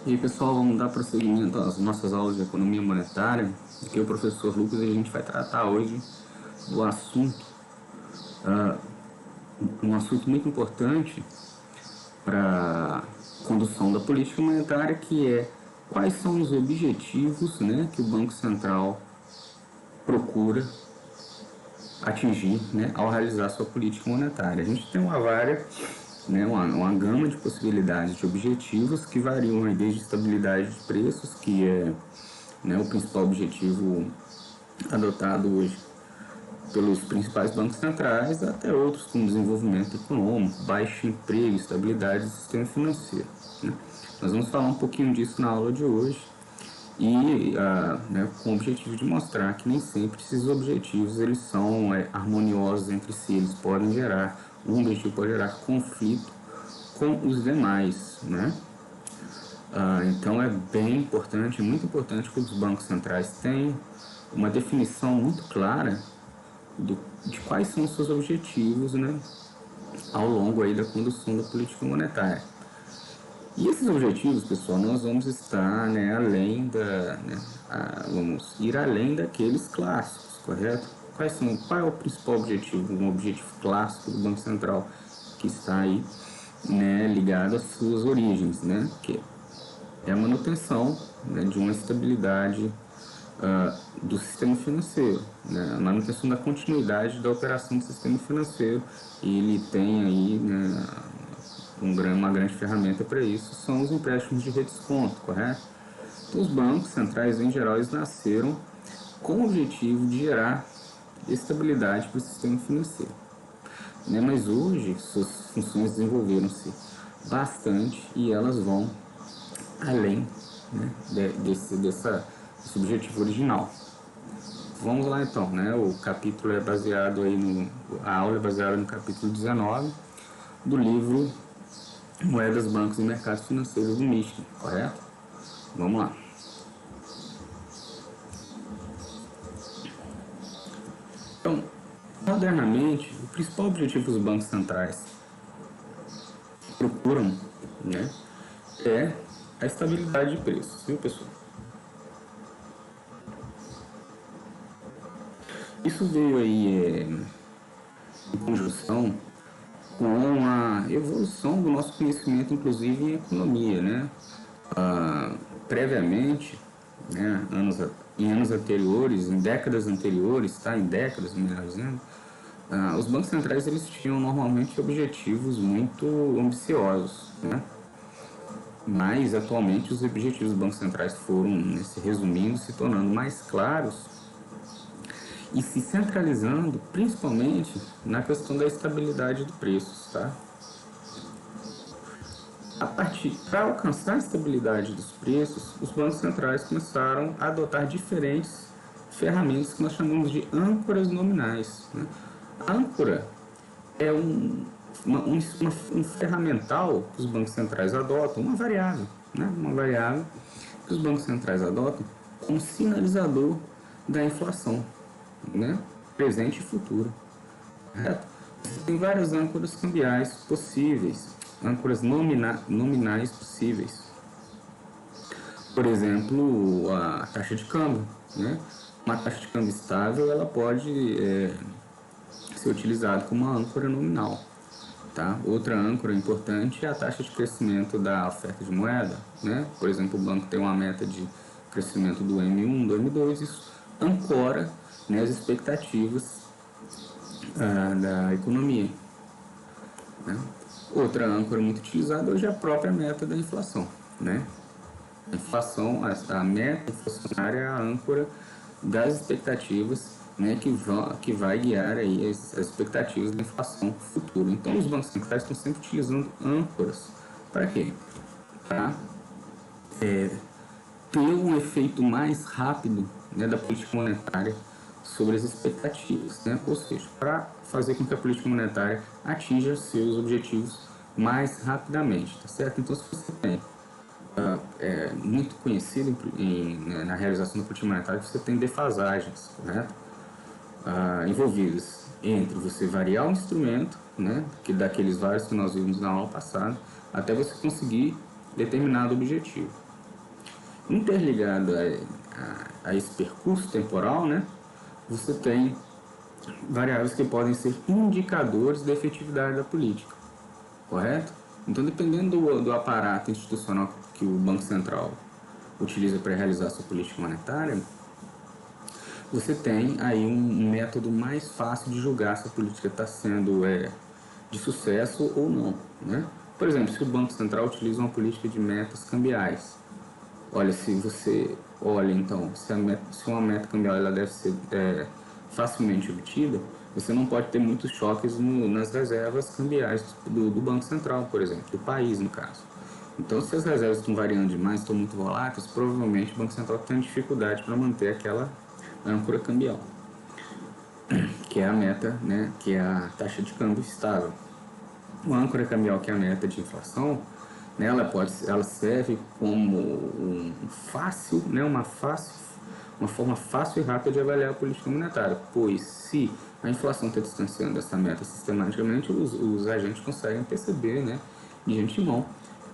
E aí, pessoal, vamos dar prosseguimento às nossas aulas de economia monetária. Aqui é o professor Lucas e a gente vai tratar hoje do assunto, um assunto muito importante para a condução da política monetária, que é quais são os objetivos, né, que o Banco Central procura atingir, né, ao realizar sua política monetária. A gente tem uma gama de possibilidades de objetivos que variam aí desde estabilidade de preços, que é, né, o principal objetivo adotado hoje pelos principais bancos centrais, até outros como desenvolvimento econômico, baixo emprego, estabilidade do sistema financeiro, né? Nós vamos falar um pouquinho disso na aula de hoje e né, com o objetivo de mostrar que nem sempre esses objetivos eles são harmoniosos entre si, eles podem gerar, um objetivo pode gerar conflito com os demais, né? Então é bem importante, muito importante que os bancos centrais tenham uma definição muito clara de quais são os seus objetivos, né, ao longo aí da condução da política monetária. E esses objetivos, pessoal, nós vamos estar, né, vamos ir além daqueles clássicos, correto? Qual é o principal objetivo, um objetivo clássico do Banco Central que está aí, né, ligado às suas origens, né, que é a manutenção, né, de uma estabilidade do sistema financeiro, né, a manutenção da continuidade da operação do sistema financeiro. E ele tem aí, né, uma grande ferramenta para isso, são os empréstimos de redesconto, correto? Então, os bancos centrais, em geral, eles nasceram com o objetivo de gerar estabilidade para o sistema financeiro, né? Mas hoje, suas funções desenvolveram-se bastante e elas vão além, né, desse objetivo original. Vamos lá então, né? O capítulo é baseado aí a aula é baseada no capítulo 19 do livro Moedas, Bancos e Mercados Financeiros do Michigan, correto? Vamos lá. Então, modernamente, o principal objetivo dos bancos centrais procuram, né, é a estabilidade de preços, viu, pessoal? Isso veio aí em conjunção com a evolução do nosso conhecimento, inclusive em economia, né? Previamente, né, em anos anteriores, em décadas anteriores, tá? Em décadas, melhor dizendo, os bancos centrais eles tinham normalmente objetivos muito ambiciosos, né? Mas atualmente os objetivos dos bancos centrais foram, né, se resumindo, se tornando mais claros e se centralizando principalmente na questão da estabilidade de preços, tá? Para alcançar a estabilidade dos preços, os bancos centrais começaram a adotar diferentes ferramentas que nós chamamos de âncoras nominais, né? A âncora é um ferramental que os bancos centrais adotam, uma variável, né? Uma variável que os bancos centrais adotam como sinalizador da inflação, né, presente e futuro, correto? Tem várias âncoras cambiais possíveis, âncoras nominais possíveis. Por exemplo, a taxa de câmbio, né? Uma taxa de câmbio estável, ela pode ser utilizada como uma âncora nominal, tá? Outra âncora importante é a taxa de crescimento da oferta de moeda, né? Por exemplo, o banco tem uma meta de crescimento do M1, do M2, isso ancora, né, as expectativas da economia, né? Outra âncora muito utilizada hoje é a própria meta da inflação, né? A inflação, a meta inflacionária é a âncora das expectativas, né, que vai guiar aí as expectativas da inflação futura. Então, os bancos centrais estão sempre utilizando âncoras. Para quê? Para ter um efeito mais rápido, né, da política monetária sobre as expectativas, né? Ou seja, para fazer com que a política monetária atinja seus objetivos mais rapidamente, tá certo? Então, se você tem muito conhecido na realização da política monetária, você tem defasagens, correto? Envolvidas entre você variar o instrumento, né, daqueles vários que nós vimos na aula passada, até você conseguir determinado objetivo. Interligado a esse percurso temporal, né, você tem variáveis que podem ser indicadores da efetividade da política, correto? Então, dependendo do aparato institucional que o Banco Central utiliza para realizar sua política monetária, você tem aí um método mais fácil de julgar se a política está sendo de sucesso ou não, né? Por exemplo, se o Banco Central utiliza uma política de metas cambiais, olha, se você olha então, se uma meta cambial ela deve ser facilmente obtida, você não pode ter muitos choques nas reservas cambiais do Banco Central, por exemplo, do país no caso. Então, se as reservas estão variando demais, estão muito voláteis, provavelmente o Banco Central tem dificuldade para manter aquela âncora cambial, que é a meta, né, que é a taxa de câmbio estável. Uma âncora cambial, que é a meta de inflação, né, ela serve como uma forma fácil e rápida de avaliar a política monetária, pois se a inflação está distanciando dessa meta sistematicamente, os agentes conseguem perceber, né, de antemão,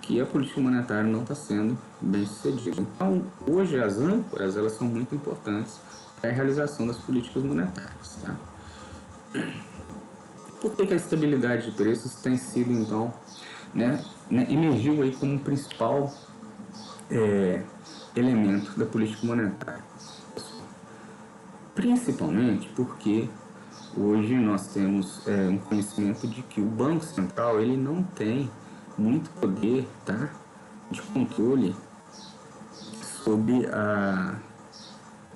que a política monetária não está sendo bem sucedida. Então, hoje as âncoras elas são muito importantes para a realização das políticas monetárias. Tá? Por que a estabilidade de preços tem sido, então, emergiu aí como principal elemento da política monetária? Principalmente porque hoje nós temos um conhecimento de que o Banco Central ele não tem muito poder, tá, de controle sobre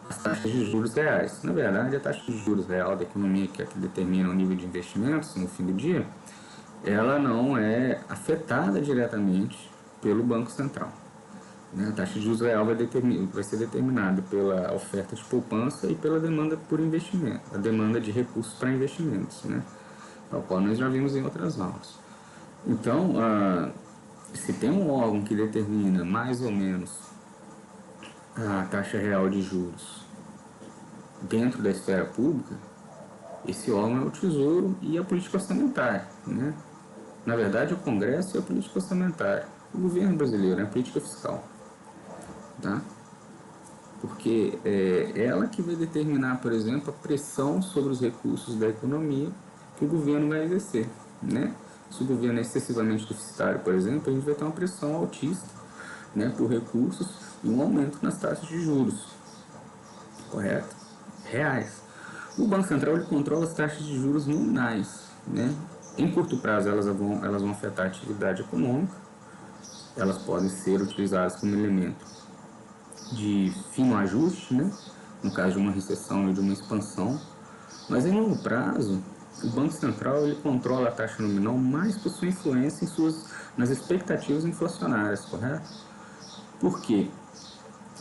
as taxas de juros reais. Na verdade, a taxa de juros real da economia, que é a que determina o nível de investimentos no fim do dia, ela não é afetada diretamente pelo Banco Central. A taxa de juros real vai ser determinada pela oferta de poupança e pela demanda por investimento, a demanda de recursos para investimentos, né? Tal qual nós já vimos em outras aulas. Então, se tem um órgão que determina mais ou menos a taxa real de juros dentro da esfera pública, esse órgão é o Tesouro e a política orçamentária, né? Na verdade, o Congresso é a política orçamentária, o governo brasileiro é a política fiscal, tá? Porque é ela que vai determinar, por exemplo, a pressão sobre os recursos da economia que o governo vai exercer, né? Se o governo é excessivamente deficitário, por exemplo, a gente vai ter uma pressão altíssima, né, por recursos e um aumento nas taxas de juros, correto? Reais. O Banco Central ele controla as taxas de juros nominais, né? Em curto prazo elas vão afetar a atividade econômica, elas podem ser utilizadas como elemento de fino ajuste, né? No caso de uma recessão ou de uma expansão, mas em longo prazo o Banco Central ele controla a taxa nominal mais por sua influência nas expectativas inflacionárias, correto? Porque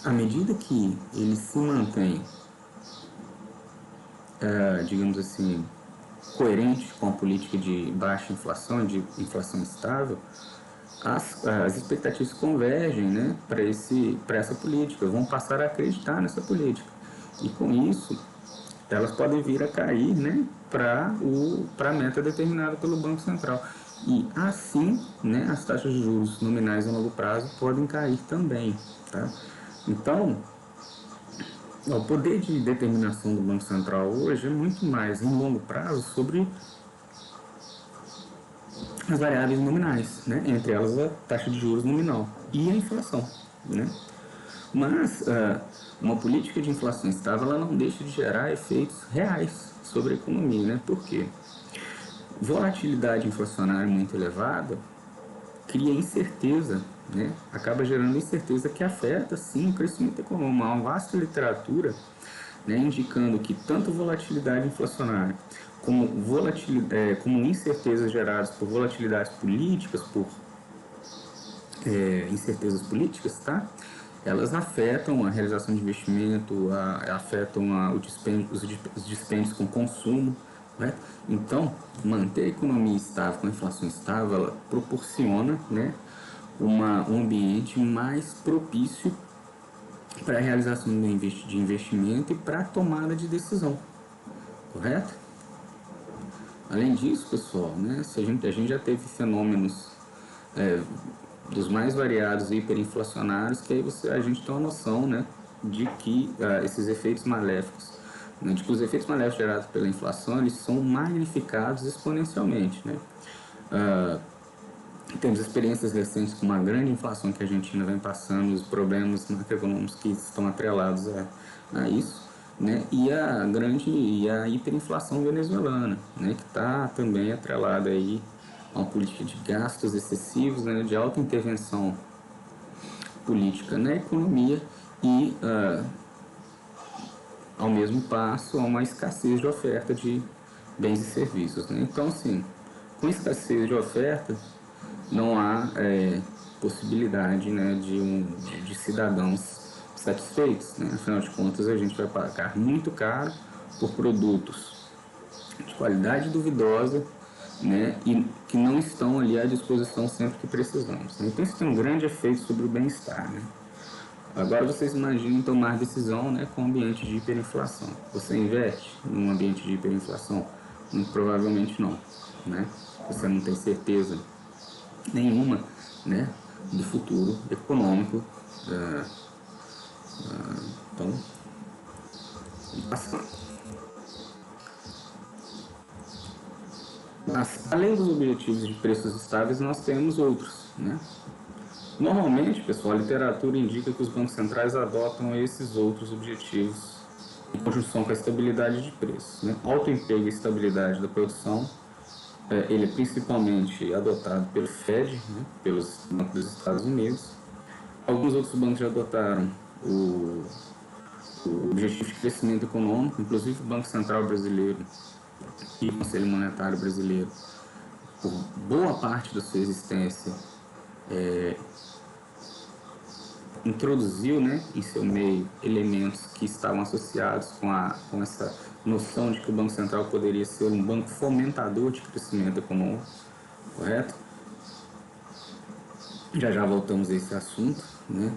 à medida que ele se mantém, digamos assim, coerente com a política de baixa inflação, de inflação estável, as expectativas convergem, né, para essa política, vão passar a acreditar nessa política. E com isso, elas podem vir a cair, né, para a meta determinada pelo Banco Central. E assim, né, as taxas de juros nominais a longo prazo podem cair também. Tá? Então, o poder de determinação do Banco Central hoje é muito mais em longo prazo sobre as variáveis nominais, né? Entre elas a taxa de juros nominal e a inflação, né? Mas uma política de inflação estável ela não deixa de gerar efeitos reais sobre a economia, né? Por quê? Volatilidade inflacionária muito elevada cria incerteza, né? Acaba gerando incerteza que afeta sim o crescimento econômico. Há uma vasta literatura, né, indicando que tanto volatilidade inflacionária como incertezas geradas por volatilidades políticas, por incertezas políticas, tá? Elas afetam a realização de investimento, afetam os dispêndios com consumo, né? Então, manter a economia estável, com a inflação estável, ela proporciona, né, um ambiente mais propício para a realização de investimento e para a tomada de decisão, correto? Além disso, pessoal, né, a gente já teve fenômenos dos mais variados e hiperinflacionários, que aí a gente tem uma noção, né, de que esses efeitos maléficos, né, de que os efeitos maléficos gerados pela inflação, eles são magnificados exponencialmente, né. Temos experiências recentes com uma grande inflação que a Argentina vem passando, os problemas macroeconômicos que estão atrelados a isso, né? E a hiperinflação venezuelana, né? Que está também atrelada aí a uma política de gastos excessivos, né? De alta intervenção política na economia e, ao mesmo passo, a uma escassez de oferta de bens e serviços, né? Então, assim, com escassez de oferta, não há possibilidade, né, de cidadãos satisfeitos, né? Afinal de contas, a gente vai pagar muito caro por produtos de qualidade duvidosa, né, e que não estão ali à disposição sempre que precisamos. Então, isso tem um grande efeito sobre o bem-estar, né? Agora, vocês imaginem tomar decisão, né, com um ambiente de hiperinflação. Você investe num ambiente de hiperinflação? Muito provavelmente não, né? Você não tem certeza nenhuma, né, do futuro econômico. Então, mas, além dos objetivos de preços estáveis, nós temos outros, né? Normalmente, pessoal, a literatura indica que os bancos centrais adotam esses outros objetivos em conjunção com a estabilidade de preços, né? Alto emprego e estabilidade da produção, ele é principalmente adotado pelo Fed, né, pelos bancos dos Estados Unidos. Alguns outros bancos já adotaram o objetivo de crescimento econômico, inclusive o Banco Central Brasileiro e o Conselho Monetário Brasileiro, por boa parte da sua existência, introduziu, né, em seu meio elementos que estavam associados com essa noção de que o Banco Central poderia ser um banco fomentador de crescimento econômico, correto? Já voltamos a esse assunto, né?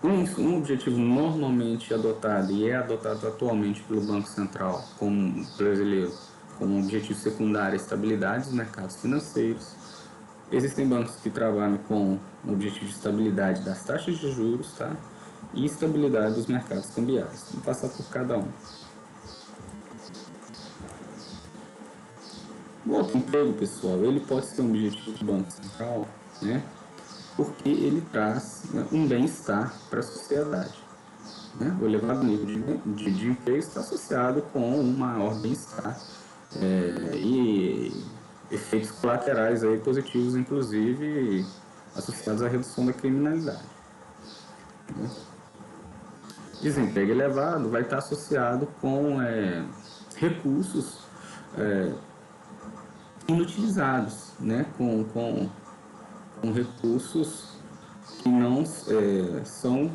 Um objetivo normalmente adotado e é adotado atualmente pelo Banco Central brasileiro como objetivo secundário a estabilidade dos mercados financeiros. Existem bancos que trabalham com o objetivo de estabilidade das taxas de juros, tá? E estabilidade dos mercados cambiais. Vamos passar por cada um. O autoemprego, pessoal, ele pode ser um objetivo do Banco Central, né? Porque ele traz, né, um bem-estar para a sociedade, né? O elevado nível de emprego está associado com um maior bem-estar e efeitos colaterais aí positivos, inclusive associados à redução da criminalidade, né? Desemprego elevado vai estar associado com recursos inutilizados, né? Com recursos que não são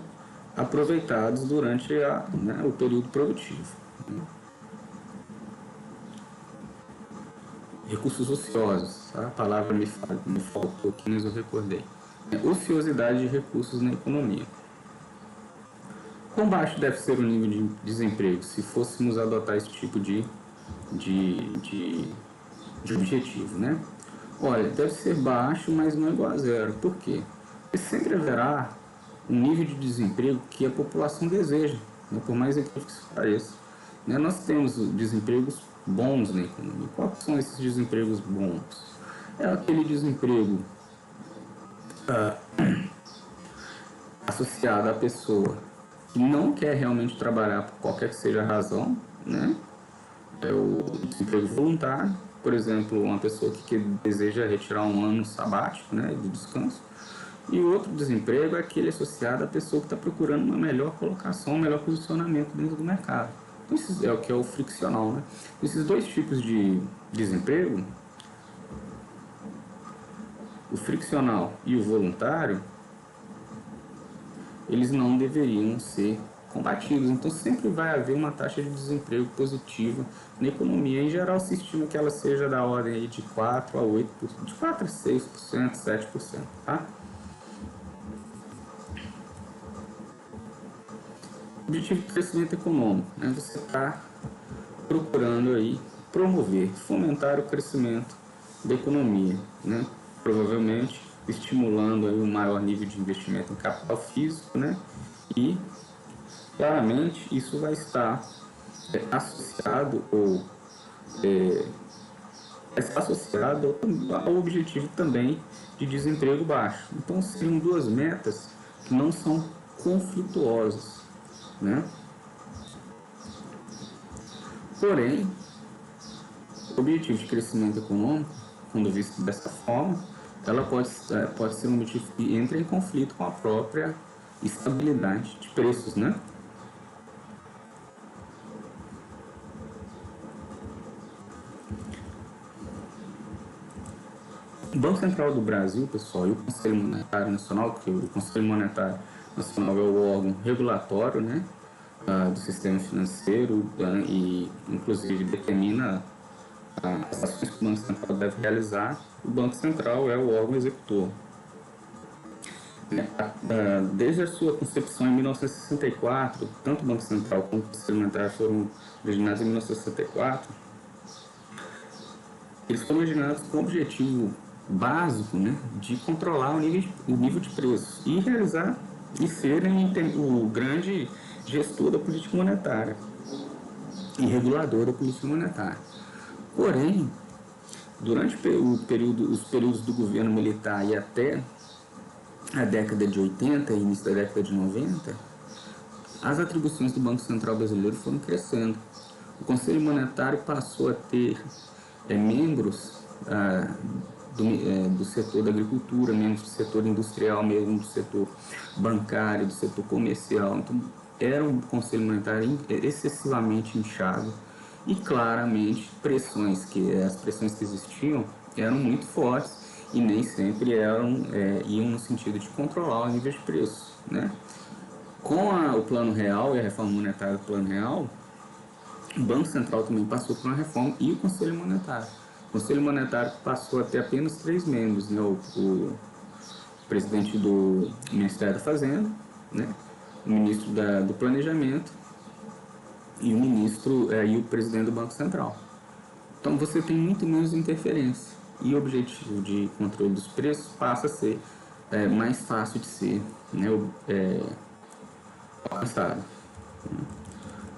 aproveitados durante o período produtivo, né? Recursos ociosos, tá? A palavra me faltou aqui, mas eu recordei. Ociosidade de recursos na economia. Quão baixo deve ser o nível de desemprego se fôssemos adotar esse tipo de objetivo, né? Olha, deve ser baixo, mas não igual a zero. Por quê? Porque sempre haverá um nível de desemprego que a população deseja, né? Por mais incrível que isso pareça, né? Nós temos desempregos bons na economia. Quais são esses desempregos bons? É aquele desemprego associado à pessoa que não quer realmente trabalhar por qualquer que seja a razão, né? É o desemprego voluntário, por exemplo, uma pessoa que deseja retirar um ano sabático, né, de descanso. E o outro desemprego é aquele associado à pessoa que está procurando uma melhor colocação, um melhor posicionamento dentro do mercado. Então, esse é o que é o friccional, né? Esses dois tipos de desemprego, o friccional e o voluntário, eles não deveriam ser combatidos. Então, sempre vai haver uma taxa de desemprego positiva na economia. Em geral, se estima que ela seja da ordem aí de 4 a 8%, de 4 a 6%, 7%, tá? Objetivo de crescimento econômico, né? Você está procurando aí promover, fomentar o crescimento da economia, né? Provavelmente estimulando aí um maior nível de investimento em capital físico, né? E claramente isso vai estar associado ou está associado ao objetivo também de desemprego baixo. Então, seriam duas metas que não são conflituosas, né? Porém, o objetivo de crescimento econômico, quando visto dessa forma, ela pode ser um objetivo que entra em conflito com a própria estabilidade de preços, né? O Banco Central do Brasil, pessoal, e o Conselho Monetário Nacional, porque o Conselho Monetário Nacional é o órgão regulatório, né, do sistema financeiro e, inclusive, determina as ações que o Banco Central deve realizar. O Banco Central é o órgão executor. Desde a sua concepção em 1964, tanto o Banco Central quanto o Conselho Monetário foram originados em 1964, eles foram originados com o objetivo básico, né, de controlar o nível de preços e realizar e serem o grande gestor da política monetária e regulador da política monetária. Porém, durante os períodos do governo militar e até a década de 80 e início da década de 90, as atribuições do Banco Central brasileiro foram crescendo. O Conselho Monetário passou a ter membros do setor da agricultura, membros do setor industrial, mesmo do setor bancário, do setor comercial. Então, era um Conselho Monetário excessivamente inchado e claramente as pressões que existiam eram muito fortes e nem sempre iam no sentido de controlar o nível de preço, né? Com o Plano Real e a reforma monetária do Plano Real, o Banco Central também passou por uma reforma e o Conselho Monetário. O Conselho Monetário passou a ter apenas 3 membros, né? O presidente do Ministério da Fazenda, né? O ministro do Planejamento e o presidente do Banco Central. Então você tem muito menos interferência e o objetivo de controle dos preços passa a ser mais fácil de ser, né, alcançado.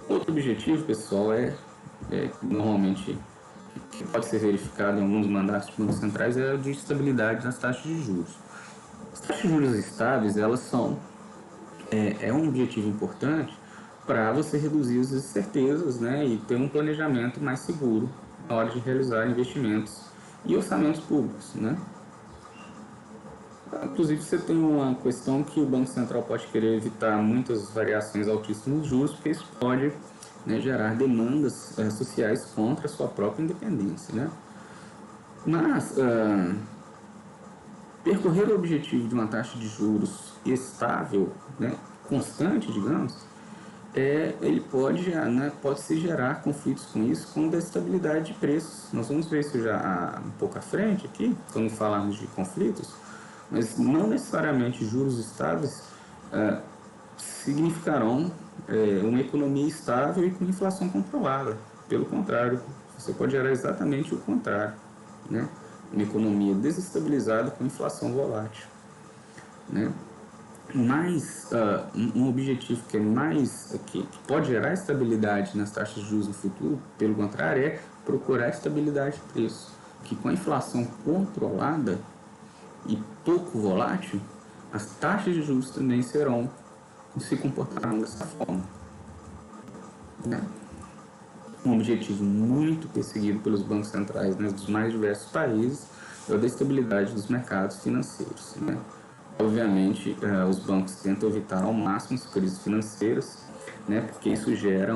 Outro objetivo, pessoal, normalmente que pode ser verificado em alguns mandatos de bancos centrais é o de estabilidade das taxas de juros. As taxas de juros estáveis, elas são um objetivo importante para você reduzir as incertezas, né, e ter um planejamento mais seguro na hora de realizar investimentos e orçamentos públicos, né? Inclusive, você tem uma questão que o Banco Central pode querer evitar muitas variações altíssimas nos juros, porque isso pode, né, gerar demandas sociais contra a sua própria independência, né? Mas percorrer o objetivo de uma taxa de juros estável, né, constante, digamos, ele pode se gerar conflitos com isso, com a estabilidade de preços. Nós vamos ver isso já um pouco à frente aqui, quando falarmos de conflitos, mas não necessariamente juros estáveis significarão uma economia estável e com inflação controlada. Pelo contrário, você pode gerar exatamente o contrário, né? Uma economia desestabilizada com inflação volátil, né? Mas um objetivo que pode gerar estabilidade nas taxas de juros no futuro, pelo contrário, é procurar estabilidade de preço, que com a inflação controlada e pouco volátil, as taxas de juros também se comportarão dessa forma, né? Um objetivo muito perseguido pelos bancos centrais, né, dos mais diversos países é o da estabilidade dos mercados financeiros, né? Obviamente, os bancos tentam evitar ao máximo as crises financeiras, né, porque isso gera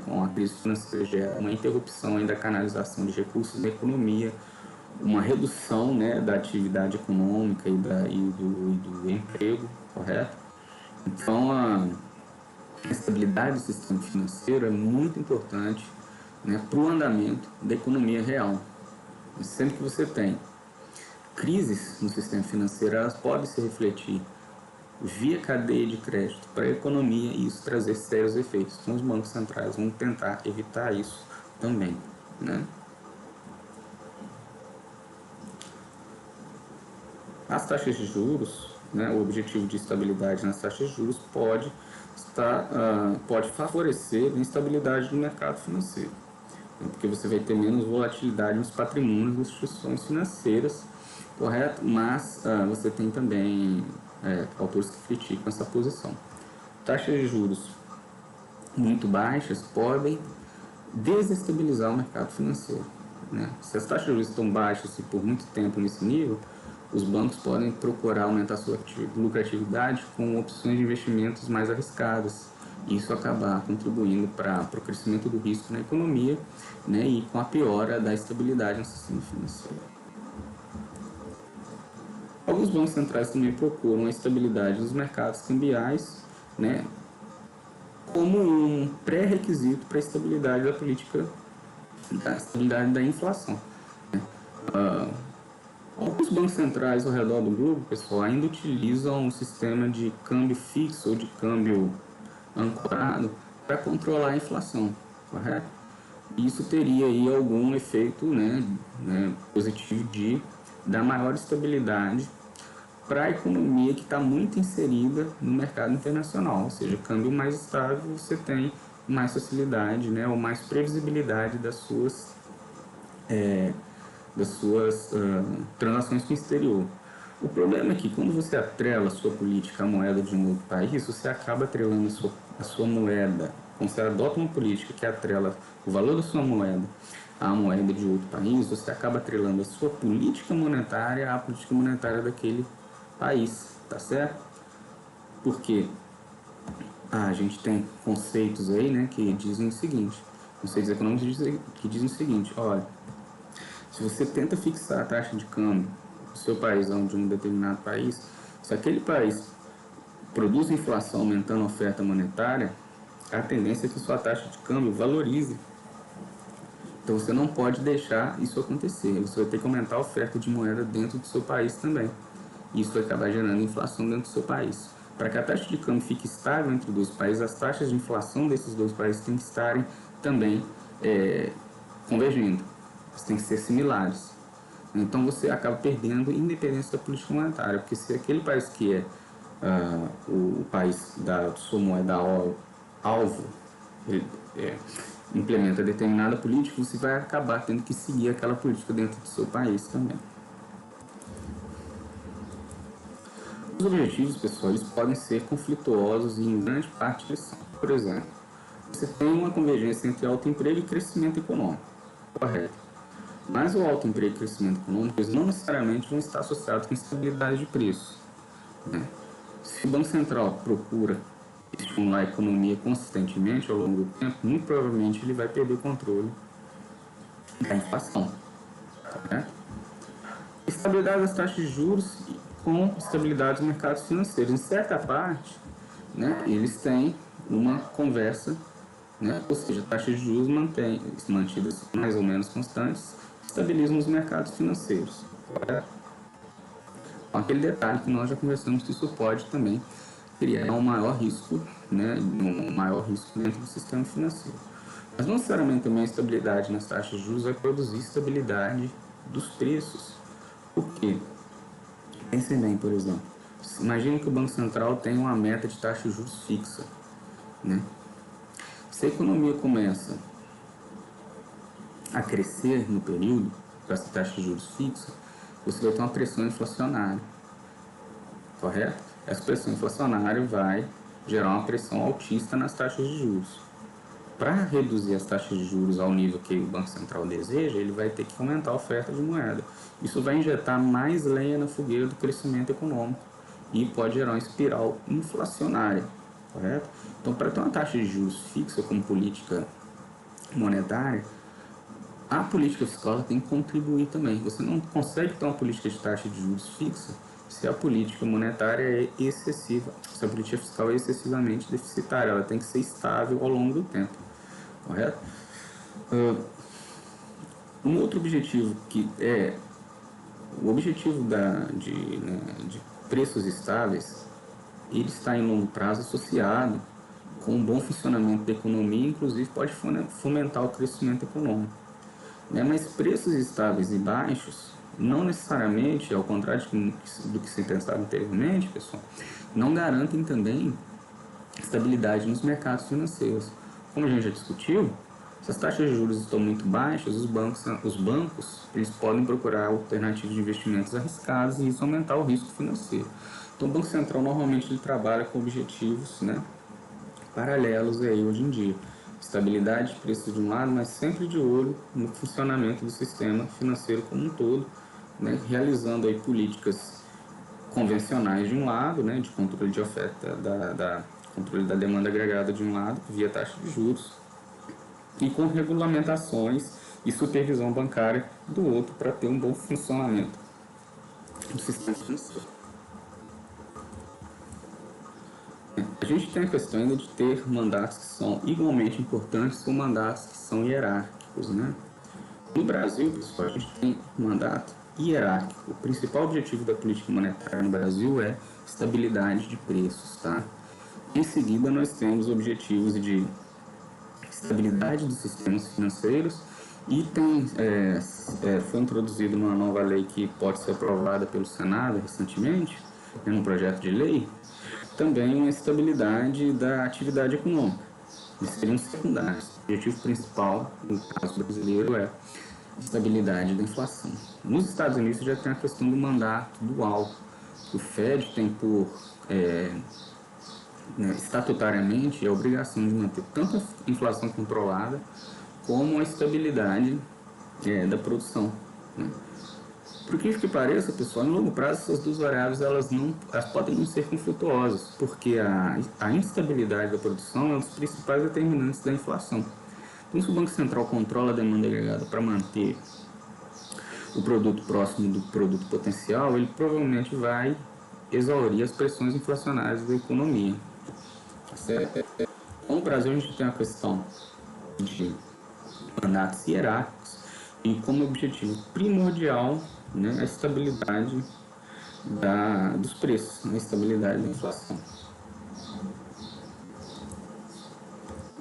com a crise financeira gera uma interrupção da canalização de recursos da economia, uma redução, né, da atividade econômica e do emprego, correto? Então, a estabilidade do sistema financeiro é muito importante, né, para o andamento da economia real. Sempre que você tem crises no sistema financeiro, elas podem se refletir via cadeia de crédito para a economia e isso trazer sérios efeitos. Então, os bancos centrais vão tentar evitar isso também, né? as taxas de juros, né, o objetivo de estabilidade nas taxas de juros pode favorecer a instabilidade do mercado financeiro, né, porque você vai ter menos volatilidade nos patrimônios das instituições financeiras, correto? Mas você tem também autores que criticam essa posição. Taxas de juros muito baixas podem desestabilizar o mercado financeiro, né? Se as taxas de juros estão baixas e por muito tempo nesse nível, os bancos podem procurar aumentar sua lucratividade com opções de investimentos mais arriscadas. Isso acabar contribuindo para o crescimento do risco na economia, né, e com a piora da estabilidade no sistema financeiro. Alguns bancos centrais também procuram a estabilidade dos mercados cambiais, né, como um pré-requisito para a estabilidade da política, da estabilidade da inflação. Alguns bancos centrais ao redor do globo, pessoal, ainda utilizam um sistema de câmbio fixo ou de câmbio ancorado para controlar a inflação, correto? Isso teria aí algum efeito, né, positivo de dar maior estabilidade para a economia que está muito inserida no mercado internacional, ou seja, câmbio mais estável, você tem mais facilidade, né, ou mais previsibilidade das suas transações com o exterior. O problema é que quando você atrela a sua política à moeda de um outro país, você acaba atrelando a sua moeda, quando você adota uma política que atrela o valor da sua moeda à moeda de outro país, você acaba atrelando a sua política monetária à política monetária daquele país, tá certo? Porque a gente tem conceitos aí, né, que dizem o seguinte, conceitos econômicos que dizem o seguinte: olha, se você tenta fixar a taxa de câmbio do seu país ou de um determinado país, se aquele país produz inflação aumentando a oferta monetária, a tendência é que sua taxa de câmbio valorize. Então você não pode deixar isso acontecer, você vai ter que aumentar a oferta de moeda dentro do seu país também. Isso vai acabar gerando inflação dentro do seu país. Para que a taxa de câmbio fique estável entre dois países, as taxas de inflação desses dois países têm que estarem também convergindo. Elas têm que ser similares. Então você acaba perdendo independência da política monetária, porque se aquele país que é o país da sua moeda alvo implementa determinada política, você vai acabar tendo que seguir aquela política dentro do seu país também. Os objetivos, pessoal, eles podem ser conflituosos e em grande parte eles são. Por exemplo, você tem uma convergência entre alto emprego e crescimento econômico, correto? Mas o alto emprego e crescimento econômico eles não necessariamente vão estar associados com estabilidade de preço, né? Se o Banco Central procura estimular a economia consistentemente ao longo do tempo, muito provavelmente ele vai perder o controle da inflação, correto? Estabilidade das taxas de juros com estabilidade dos mercados financeiros. Em certa parte, né, eles têm uma conversa, né, ou seja, taxas de juros mantidas mais ou menos constantes, estabilizam os mercados financeiros. Correto? Aquele detalhe que nós já conversamos que isso pode também criar um maior risco, né, dentro do sistema financeiro. Mas não necessariamente também a estabilidade nas taxas de juros vai produzir estabilidade dos preços. Por quê? Pensem bem, por exemplo. Imagine que o Banco Central tem uma meta de taxa de juros fixa, né? Se a economia começa a crescer no período com essa taxa de juros fixa, você vai ter uma pressão inflacionária, correto? Essa pressão inflacionária vai gerar uma pressão altista nas taxas de juros. Para reduzir as taxas de juros ao nível que o Banco Central deseja, ele vai ter que aumentar a oferta de moeda. Isso vai injetar mais lenha na fogueira do crescimento econômico e pode gerar uma espiral inflacionária, correto? Então, para ter uma taxa de juros fixa como política monetária, a política fiscal tem que contribuir também. Você não consegue ter uma política de taxa de juros fixa se a política monetária é excessiva, se a política fiscal é excessivamente deficitária. Ela tem que ser estável ao longo do tempo, correto? Um outro objetivo que é o objetivo de preços estáveis, ele está em longo prazo associado com um bom funcionamento da economia, inclusive pode fomentar o crescimento econômico, né? Mas preços estáveis e baixos não necessariamente, ao contrário do que se pensava anteriormente, pessoal, não garantem também estabilidade nos mercados financeiros. Como a gente já discutiu, se as taxas de juros estão muito baixas, os bancos eles podem procurar alternativas de investimentos arriscados e isso aumentar o risco financeiro. Então, o Banco Central normalmente ele trabalha com objetivos, né, paralelos aí hoje em dia. Estabilidade de preços de um lado, mas sempre de olho no funcionamento do sistema financeiro como um todo, né, realizando aí políticas convencionais de um lado, né, de controle de oferta, controle da demanda agregada de um lado, via taxa de juros, e com regulamentações e supervisão bancária do outro para ter um bom funcionamento do sistema financeiro. A gente tem a questão ainda de ter mandatos que são igualmente importantes ou mandatos que são hierárquicos, né? No Brasil, pessoal, a gente tem um mandato hierárquico. O principal objetivo da política monetária no Brasil é estabilidade de preços, tá? Em seguida, nós temos objetivos de estabilidade dos sistemas financeiros e foi introduzido uma nova lei que pode ser aprovada pelo Senado recentemente, no projeto de lei, também uma estabilidade da atividade econômica. Eles seriam secundários. O objetivo principal, no caso brasileiro, é estabilidade da inflação. Nos Estados Unidos já tem a questão do mandato dual. O Fed tem por estatutariamente a obrigação de manter tanto a inflação controlada como a estabilidade da produção. Né? Por que pareça, pessoal, em longo prazo essas duas variáveis elas podem não ser conflituosas, porque a instabilidade da produção é um dos principais determinantes da inflação. Então, se o Banco Central controla a demanda agregada para manter o produto próximo do produto potencial, ele provavelmente vai exaurir as pressões inflacionárias da economia. Certo? Então, no Brasil, a gente tem a questão de mandatos hierárquicos e como objetivo primordial, né, a estabilidade dos preços, a estabilidade da inflação.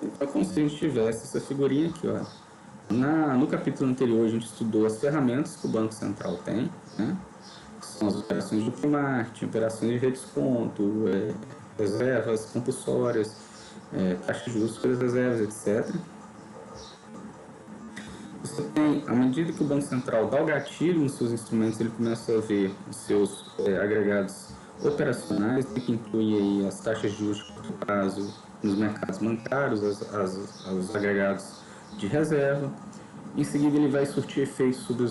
Então, como se a gente tivesse essa figurinha aqui, ó. No capítulo anterior, a gente estudou as ferramentas que o Banco Central tem, né? São as operações de pre-market, operações de redesconto, reservas compulsórias, taxa de juros sobre as reservas, etc. Você tem, à medida que o Banco Central dá o gatilho nos seus instrumentos, ele começa a ver os seus agregados operacionais, que inclui aí as taxas de juros de curto prazo nos mercados bancários, os agregados de reserva. Em seguida, ele vai surtir efeitos sobre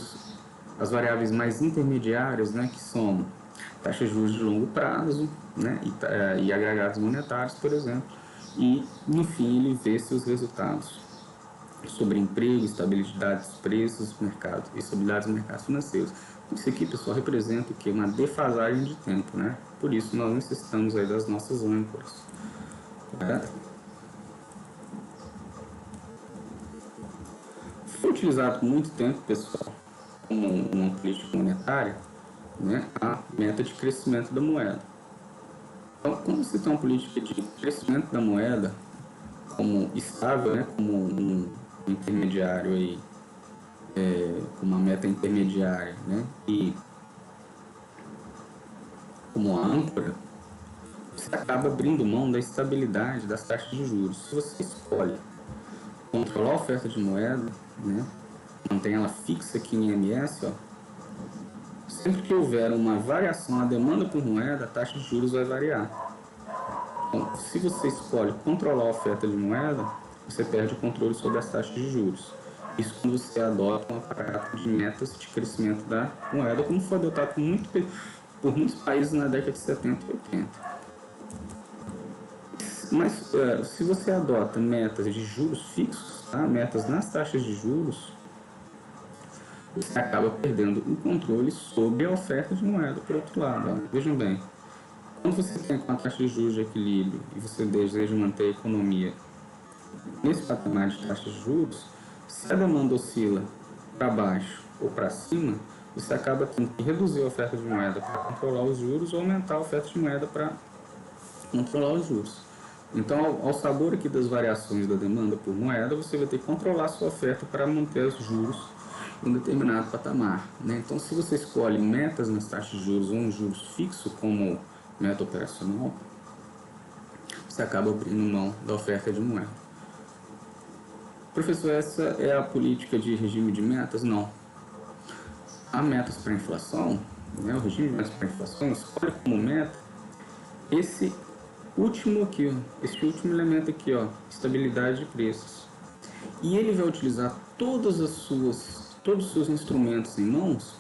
as variáveis mais intermediárias, né, que são taxas de juros de longo prazo, né, e agregados monetários, por exemplo. E, no fim, ele vê seus resultados sobre emprego, estabilidade dos preços, mercado, estabilidade dos mercados financeiros. Isso aqui, pessoal, representa o quê? Uma defasagem de tempo, né? Por isso, nós necessitamos aí das nossas âncoras. Correto? Foi utilizado por muito tempo, pessoal, como uma política monetária, né, a meta de crescimento da moeda. Então, como se tem uma política de crescimento da moeda como estável, né, como um intermediário aí, como uma meta intermediária, né, e como uma âncora, você acaba abrindo mão da estabilidade das taxas de juros. Se você escolhe controlar a oferta de moeda, né, mantém ela fixa aqui em IMS, ó, sempre que houver uma variação na demanda por moeda, a taxa de juros vai variar. Então, se você escolhe controlar a oferta de moeda, você perde o controle sobre as taxas de juros. Isso quando você adota um aparato de metas de crescimento da moeda, como foi adotado por muitos países na década de 70 e 80. Mas se você adota metas de juros fixos, tá? Metas nas taxas de juros, você acaba perdendo o controle sobre a oferta de moeda por outro lado. Ó. Vejam bem, quando você tem uma taxa de juros de equilíbrio e você deseja manter a economia nesse patamar de taxa de juros, se a demanda oscila para baixo ou para cima, você acaba tendo que reduzir a oferta de moeda para controlar os juros ou aumentar a oferta de moeda para controlar os juros. Então, ao sabor aqui das variações da demanda por moeda, você vai ter que controlar a sua oferta para manter os juros para um determinado patamar, né? Então, se você escolhe metas nas taxas de juros ou um juros fixo como meta operacional, você acaba abrindo mão da oferta de moeda. Professor, essa é a política de regime de metas? Não. Há metas para inflação, né? O regime de metas para inflação escolhe como meta esse último aqui, ó, esse último elemento aqui, ó, estabilidade de preços. E ele vai utilizar todos os seus instrumentos em mãos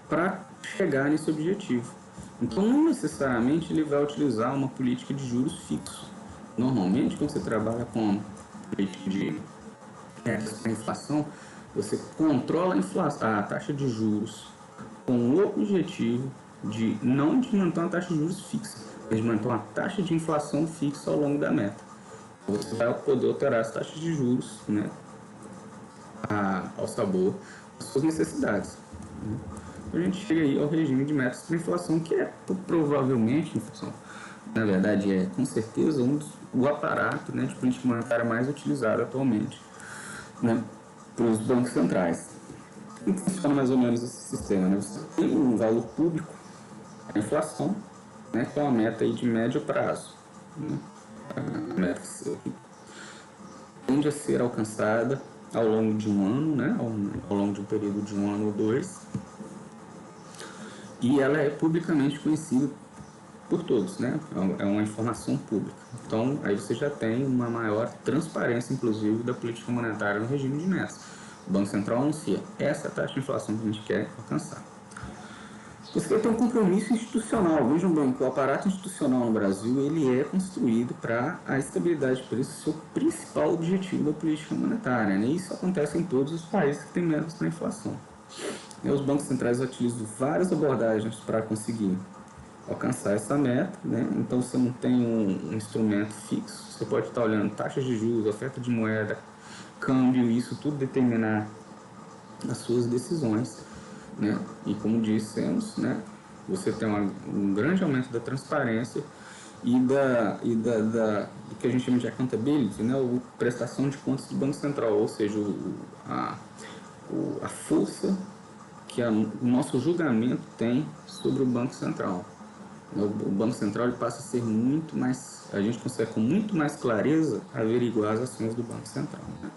para chegar nesse objetivo. Então, não necessariamente ele vai utilizar uma política de juros fixo. Normalmente, quando você trabalha com política de inflação, você controla a taxa de juros com o objetivo de não de manter uma taxa de juros fixa, mas de manter uma taxa de inflação fixa ao longo da meta. Você vai poder alterar as taxas de juros, né, ao sabor das suas necessidades. A gente chega aí ao regime de metas para inflação, que é provavelmente, na verdade, é com certeza o aparato, né, de política monetária mais utilizado atualmente, né, pelos bancos centrais. Como funciona mais ou menos esse sistema? Né? Você tem um valor público, a inflação, né, que é uma meta aí de médio prazo. Né? A meta tende a ser alcançada ao longo de um ano, né, ao longo de um período de um ano ou dois, e ela é publicamente conhecida por todos, né? É uma informação pública. Então, aí você já tem uma maior transparência, inclusive, da política monetária no regime de metas. O Banco Central anuncia, essa é a taxa de inflação que a gente quer alcançar. Você vai ter um compromisso institucional. Vejam bem que o aparato institucional no Brasil ele é construído para a estabilidade de preço ser o principal objetivo da política monetária. Né? Isso acontece em todos os países que têm metas para a inflação. E os bancos centrais utilizam várias abordagens para conseguir alcançar essa meta, né? Então você não tem um instrumento fixo, você pode estar olhando taxas de juros, oferta de moeda, câmbio, isso tudo determinar as suas decisões, né? E como dissemos, né, você tem um grande aumento da transparência e do que a gente chama de accountability, né? A prestação de contas do Banco Central, ou seja, a força que o nosso julgamento tem sobre o Banco Central. O Banco Central ele passa a ser muito mais, a gente consegue com muito mais clareza averiguar as ações do Banco Central. Né?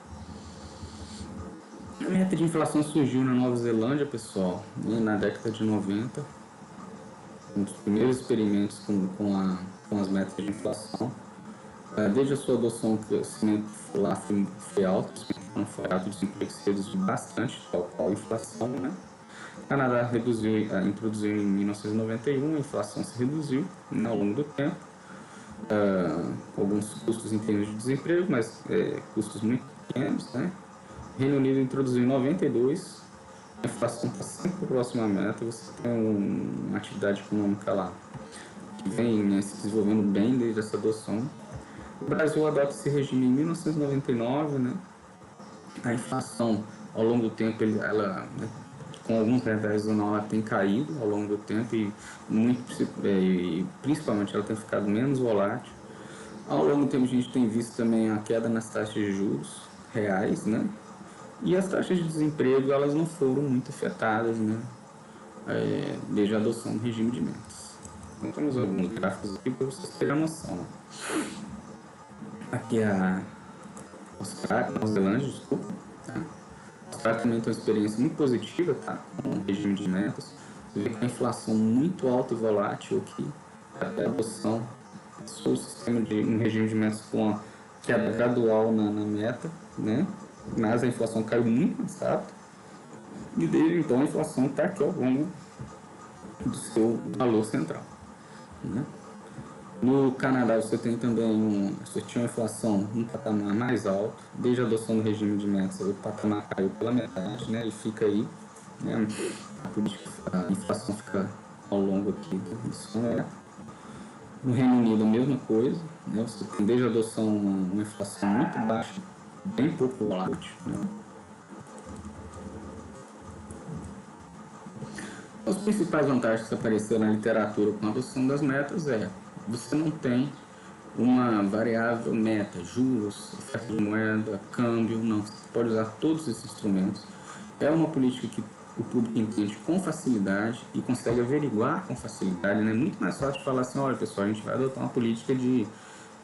A meta de inflação surgiu na Nova Zelândia, pessoal, na década de 90, um dos primeiros experimentos com as metas de inflação. Desde a sua adoção, o crescimento lá foi alto, foi alto, o desemprego se reduziu bastante, tal qual a inflação, né? O Canadá introduziu em 1991, a inflação se reduziu, né, ao longo do tempo. Alguns custos em termos de desemprego, mas custos muito pequenos. Né? O Reino Unido introduziu em 92, a inflação está sempre próxima à meta, você tem uma atividade econômica lá que vem, né, se desenvolvendo bem desde essa adoção. O Brasil adota esse regime em 1999, né? A inflação ao longo do tempo, ela com alguns reais anual, ela tem caído ao longo do tempo e principalmente ela tem ficado menos volátil. Ao longo do tempo a gente tem visto também a queda nas taxas de juros reais, né? E as taxas de desemprego elas não foram muito afetadas, né? Desde a adoção do regime de metas. Então temos alguns gráficos aqui para vocês terem a noção. Aqui é a Nova Zelândia, desculpa. Tá? Também tem uma experiência muito positiva, tá? Com o regime de metas. Você vê que a inflação muito alta e volátil aqui, até a adoção do sistema de um regime de metas com a queda gradual na meta, né? Mas a inflação caiu muito mais rápido. E desde então a inflação está aqui ao longo do seu valor central. Né? No Canadá você tem também você tinha uma inflação um patamar mais alto, desde a adoção do regime de metas o patamar caiu pela metade, né, e fica aí, né, a inflação fica ao longo aqui do seu meta. No Reino Unido a mesma coisa, né, você tem desde a adoção uma inflação muito baixa, bem pouco volátil. Né. As principais vantagens que apareceram na literatura com a adoção das metas você não tem uma variável meta, juros, oferta de moeda, câmbio, não. Você pode usar todos esses instrumentos é uma política que o público entende com facilidade e consegue averiguar com facilidade, né? É muito mais fácil de falar assim, olha pessoal, a gente vai adotar uma política de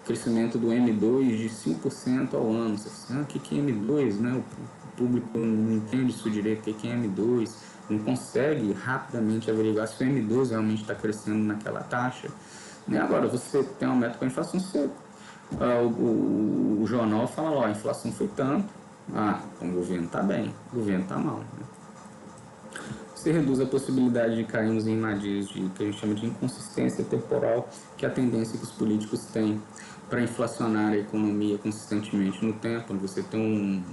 crescimento do M2 de 5% ao ano. Você fala, o que é M2, né? O público não entende isso direito, o que é M2, não consegue rapidamente averiguar se o M2 realmente está crescendo naquela taxa. Né? Agora, você tem uma meta para a inflação, o jornal fala, ó, a inflação foi tanto, então o governo está bem, o governo está mal. Né? Você reduz a possibilidade de cairmos em armadilhas de que a gente chama de inconsistência temporal, que é a tendência que os políticos têm para inflacionar a economia consistentemente no tempo. Você tem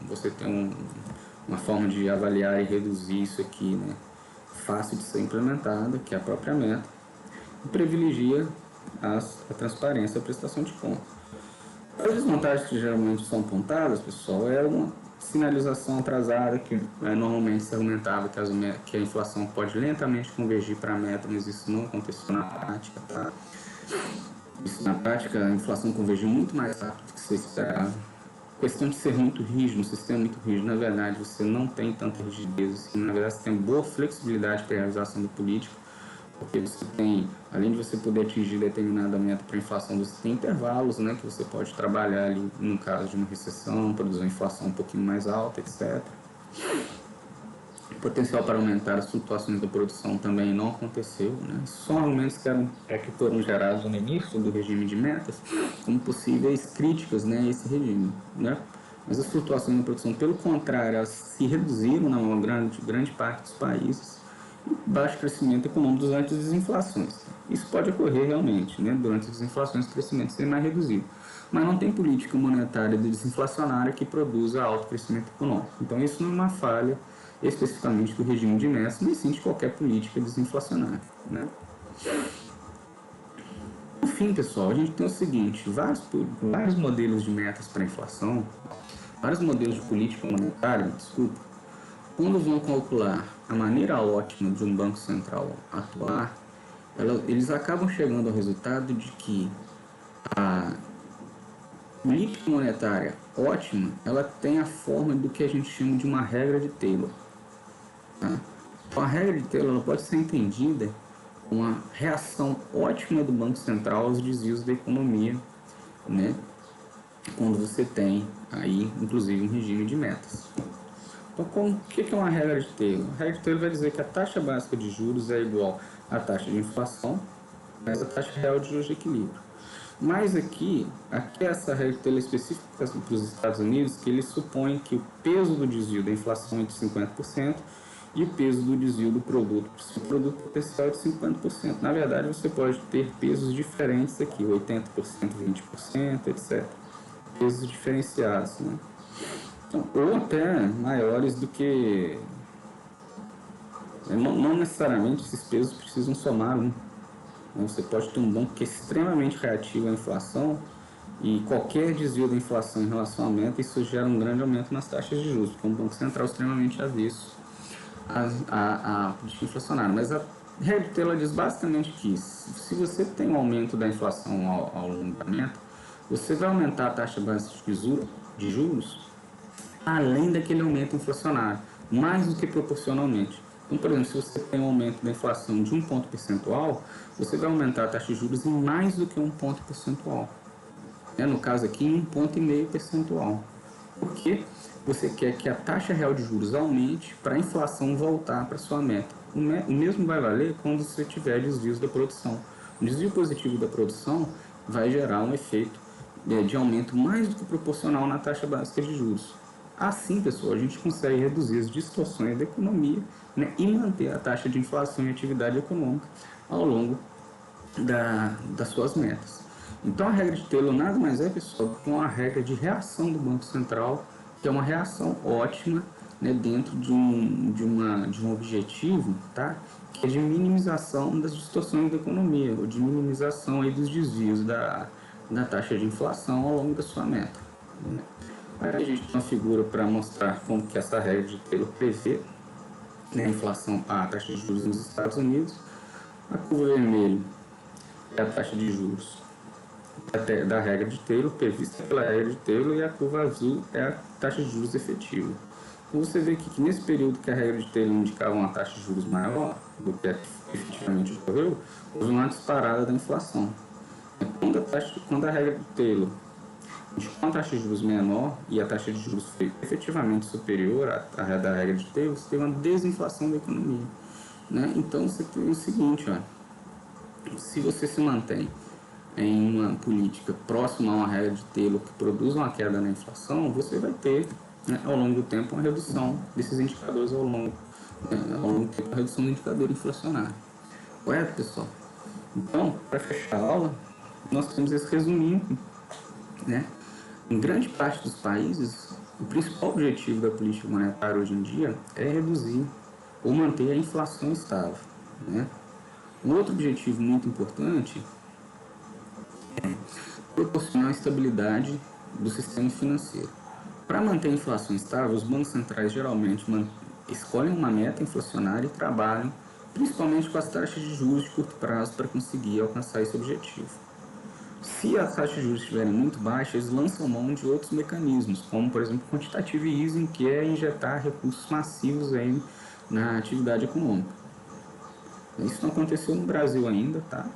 uma forma de avaliar e reduzir isso aqui, né? Fácil de ser implementada, que é a própria meta, e privilegia a transparência e a prestação de contas. As desvantagens que geralmente são apontadas, pessoal, é uma sinalização atrasada, que normalmente se argumentava que a inflação pode lentamente convergir para a meta, mas isso não aconteceu na prática, tá? Isso, na prática, a inflação convergiu muito mais rápido do que você esperava. A questão de ser muito rígido, um sistema muito rígido, na verdade, você não tem tanta rigidez, assim, na verdade, você tem boa flexibilidade para a realização do político, porque você tem, além de você poder atingir determinada meta para a inflação, você tem intervalos, né, que você pode trabalhar ali no caso de uma recessão, produzir uma inflação um pouquinho mais alta, etc. O potencial para aumentar as flutuações da produção também não aconteceu, né? Só aumentos que foram gerados no início do regime de metas como possíveis críticas, né, a esse regime, né? Mas as flutuações da produção, pelo contrário, elas se reduziram na grande parte dos países, e baixo crescimento econômico durante as desinflações. Isso pode ocorrer realmente, né? Durante as desinflações o crescimento seria mais reduzido. Mas não tem política monetária desinflacionária que produza alto crescimento econômico. Então isso não é uma falha especificamente do regime de metas, mas sim de qualquer política desinflacionária, né? No fim, pessoal, a gente tem o seguinte, vários modelos de metas para a inflação, vários modelos de política monetária, quando vão calcular a maneira ótima de um banco central atuar, eles acabam chegando ao resultado de que a política monetária ótima, ela tem a forma do que a gente chama de uma regra de Taylor. Tá? Então, a regra de Taylor ela pode ser entendida como uma reação ótima do Banco Central aos desvios da economia, né? Quando você tem aí, inclusive, um regime de metas. Então, o que é uma regra de Taylor? A regra de Taylor vai dizer que a taxa básica de juros é igual à taxa de inflação, mais a taxa real de juros de equilíbrio. Mas aqui essa regra de Taylor é específica para os Estados Unidos, que ele supõe que o peso do desvio da inflação é de 50%, e o peso do desvio do produto potencial é de 50%. Na verdade, você pode ter pesos diferentes aqui, 80%, 20%, etc. Pesos diferenciados, né? Então, ou até maiores do que... Não necessariamente esses pesos precisam somar um. Você pode ter um banco que é extremamente reativo à inflação e qualquer desvio da inflação em relação à meta, isso gera um grande aumento nas taxas de juros, porque é um banco central extremamente avesso a política inflacionária. Mas a regra de Taylor diz basicamente que se você tem um aumento da inflação ao longo da meta, você vai aumentar a taxa básica de juros além daquele aumento inflacionário, mais do que proporcionalmente. Então, por exemplo, se você tem um aumento da inflação de 1 ponto percentual, você vai aumentar a taxa de juros em mais do que 1 ponto percentual. No caso aqui, em 1,5 ponto percentual. Por quê? Você quer que a taxa real de juros aumente para a inflação voltar para sua meta. O mesmo vai valer quando você tiver desvios da produção. O desvio positivo da produção vai gerar um efeito de aumento mais do que proporcional na taxa básica de juros. Assim, pessoal, a gente consegue reduzir as distorções da economia, né, e manter a taxa de inflação e atividade econômica ao longo das suas metas. Então, a regra de Taylor nada mais é, pessoal, que uma regra de reação do Banco Central, que é uma reação ótima, né, dentro de um objetivo, tá, que é de minimização das distorções da economia, ou de minimização aí dos desvios da taxa de inflação ao longo da sua meta. Né? Aí a gente tem uma figura para mostrar como que essa regra de Taylor prevê, né, a inflação, a taxa de juros nos Estados Unidos. A curva vermelha é a taxa de juros da regra de Taylor, prevista pela regra de Taylor, e a curva azul é a taxa de juros efetiva. Então você vê que nesse período que a regra de Taylor indicava uma taxa de juros maior do que efetivamente ocorreu, houve uma disparada da inflação. Quando a regra de Taylor indicou uma taxa de juros menor e a taxa de juros foi efetivamente superior à da regra de Taylor, você teve uma desinflação da economia. Né? Então você tem o seguinte, ó, se você se mantém em uma política próxima a uma regra de Taylor que produz uma queda na inflação, você vai ter, né, ao longo do tempo, uma redução desses indicadores ao longo do tempo, a redução do indicador inflacionário. Correto, pessoal? Então, para fechar a aula, nós temos esse resuminho, né? Em grande parte dos países, o principal objetivo da política monetária hoje em dia é reduzir ou manter a inflação estável, né? Um outro objetivo muito importante é proporcionar a estabilidade do sistema financeiro. Para manter a inflação estável, os bancos centrais geralmente escolhem uma meta inflacionária e trabalham principalmente com as taxas de juros de curto prazo para conseguir alcançar esse objetivo. Se as taxas de juros estiverem muito baixas, eles lançam mão de outros mecanismos, como por exemplo o quantitative easing, que é injetar recursos massivos aí na atividade econômica. Isso não aconteceu no Brasil ainda, tá?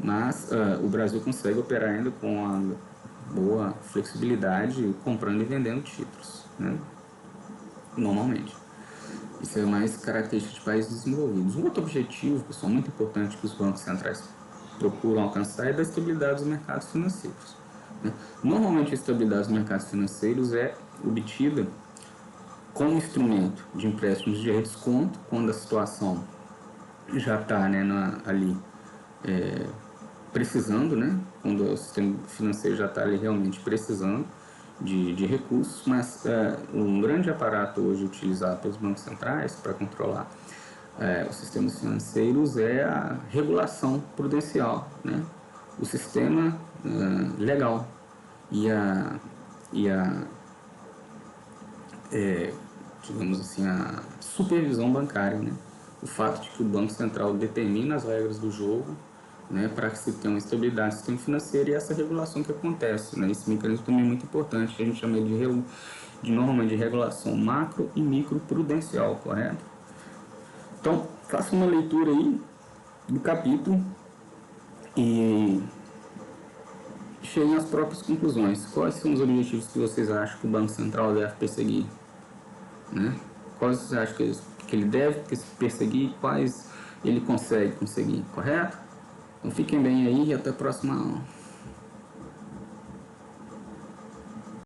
Mas o Brasil consegue operar ainda com uma boa flexibilidade, comprando e vendendo títulos, né? Normalmente. Isso é mais característica de países desenvolvidos. Um outro objetivo, pessoal, muito importante que os bancos centrais procuram alcançar é da estabilidade dos mercados financeiros. Né? Normalmente a estabilidade dos mercados financeiros é obtida como instrumento de empréstimos de redesconto, quando a situação já está, né, ali precisando, né, quando o sistema financeiro já está ali realmente precisando de recursos, mas um grande aparato hoje utilizado pelos bancos centrais para controlar os sistemas financeiros é a regulação prudencial, né? O sistema legal e a digamos assim, a supervisão bancária, né? O fato de que o Banco Central determina as regras do jogo, né, para que se tenha uma estabilidade do sistema financeiro e essa regulação que acontece, né? Esse mecanismo também é muito importante, que a gente chama de norma de regulação macro e micro prudencial, correto? Então, faça uma leitura aí do capítulo e cheguem às próprias conclusões. Quais são os objetivos que vocês acham que o Banco Central deve perseguir? Né? Quais vocês acham que ele deve perseguir e quais ele consegue conseguir, correto? Então fiquem bem aí e até a próxima aula.